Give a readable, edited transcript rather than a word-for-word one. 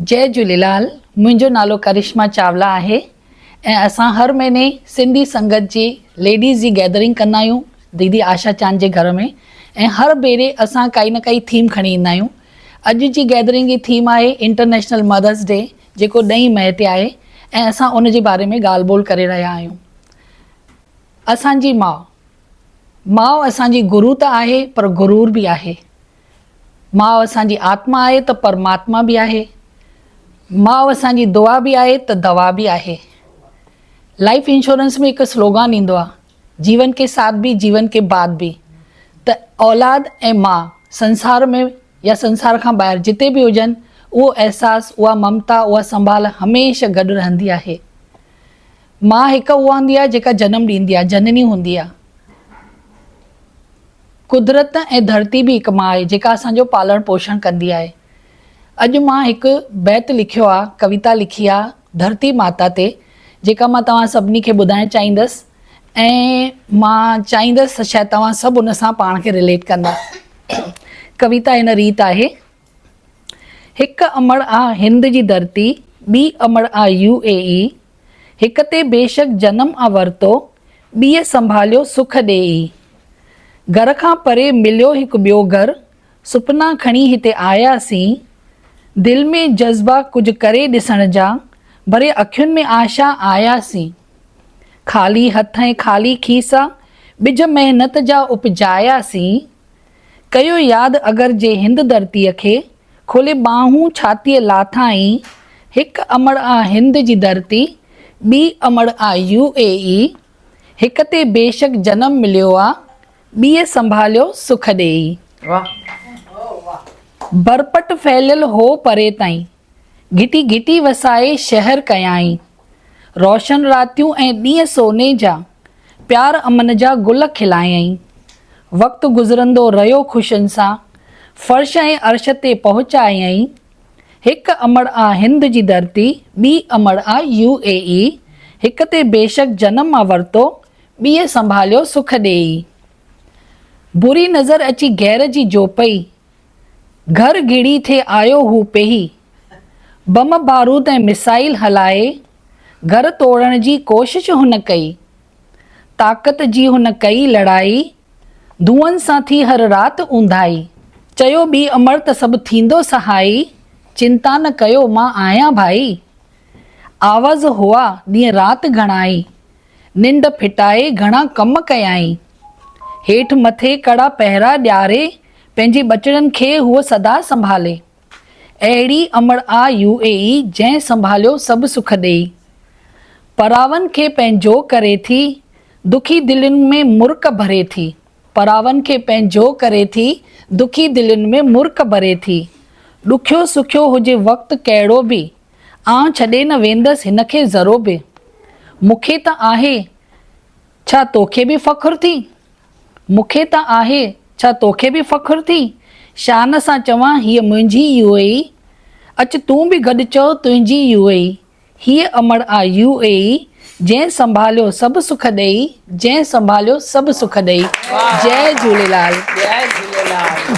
जय झूलेलाल। मुंहिंजो नालो करिश्मा चावला आहे ऐं असां हर महीने सिंधी संगत जी लेडीज़ जी गैदरिंग कंदा आहियूं दीदी आशा चांद जे घर में। ऐं हर भेरे असां काई न काई थीम खणी ईंदा आहियूं। अॼु जी गैदरिंग जी थीम आहे इंटरनेशनल मदर्स डे, जेको 9 मई ते आहे ऐं असां उन जे बारे में ॻाल्हि ॿोल करे रहिया आहियूं। असांजी माउ असांजी गुरु त आहे पर गुरूर बि आहे। माउ असांजी आत्मा आहे त परमात्मा बि आहे। माउ असांजी दुआ बि आहे त दवा बि आहे। लाइफ इंश्योरेंस में हिकु स्लोगान ईंदो आहे, जीवन के साथ भी जीवन के बाद भी। त औलाद ऐं माउ संसार में या संसार खां ॿाहिरि जिते बि हुजनि, उहो अहसासु, उहा ममता, उहा संभाल हमेशह गॾु रहंदी आहे। माउ हिकु उहा हूंदी आहे जेका जनमु ॾींदी आहे, जननी हूंदी आहे। कुदरत ऐं धरती बि हिकु माउ आहे जेका असांजो पालण पोषण कंदी आहे। अॼु मां हिकु बैत लिखियो आहे, कविता लिखी आहे धरती माता ते, जेका मां तव्हां सभिनी खे ॿुधाइणु चाहींदसि ऐं मां चाहींदसि शायदि तव्हां सभु उन सां पाण खे रिलेट कंदा। कविता हिन रीत आहे। हिकु अमड़ आहे हिंद जी धरती, ॿी अमड़ आहे UAE। हिक ते बेशक जनम आ वरितो, ॿीअ संभालियो सुख ॾेई। घर खां परे मिलियो हिकु ॿियो घर, सुपना खणी हिते आयासीं। दिल में जज़्बा कुझु करे ॾिसण जा, भरे अखियुनि में आशा आयासीं। ख़ाली हथ ऐं ख़ाली खीसा, ॿिज महिनत जा उपजायासीं। कयो यादि अगरि जे हिंद धरतीअ खे, खोले ॿाहूं छातीअ लाथाईं। हिकु अमड़ आ हिंद जी धरती, ॿी अमड़ आ UAE। हिक ते बेशक जनम मिलियो आ, ॿीअ संभालियो सुख ॾेई। बरपट फैलियल हो परे ताईं, घिटी घिटी वसाए शहर कयाई। रोशन रातियूं ऐं ॾींहं सोने जा, प्यार अमन जा गुल खिलायई। वक़्तु गुज़रंदो रहियो ख़ुशियुनि सां, फ़र्श ऐं अर्श ते पहुचायई। हिकु अमड़ आ हिंद जी धरती, ॿी अमड़ आ UAE। हिक ते बेशक जनम आ वरितो, ॿीअ संभालियो सुख ॾेई। बुरी नज़र अची गैर जी जो पई, घर घिड़ी थे आयो हू पेही। बम बारूद ऐं मिसाइल हलाए, घर तोड़ण जी कोशिश हुन कई। ताक़त जी हुन कई लड़ाई, धुअनि सां थी हर राति ऊंधाई। चयो ॿी अमड़ त सभु थींदो सहाई, चिंता न कयो मां आहियां भाई। आवाज़ हुआ ॾींहं राति घणाई, निंड फिटाए घणा कम कयाई। हेठि मथे कड़ा पहिरा ॾियारे, पंहिंजे बचड़नि खे हूअ सदा संभाले। अहिड़ी अमड़ आ UAE, जंहिं संभालियो सभु सुख ॾेई। परावनि खे पंहिंजो करे थी, दुखी दिलनि में मुर्क भरे थी। परावनि खे पंहिंजो करे थी, दुखी दिलनि में मुर्क भरे थी। ॾुखियो सुखियो हुजे वक़्तु कहिड़ो बि, आउं छॾे न वेंदसि हिन खे ज़रो बि। मूंखे त आहे, छा तोखे बि फ़ख़ुरु थी? मूंखे त आहे, छा तोखे बि फ़ख़ुरु थी? शान सां चवां हीअ मुंहिंजी UAE, अच तूं बि गॾु चओ तुंहिंजी UAE। हीअ अमड़ आ UAE, जंहिं संभालियो सभु सुख ॾेई, जंहिं संभालियो सभु सुख ॾेई। जय झूलेलाल। जय झूलेलाल।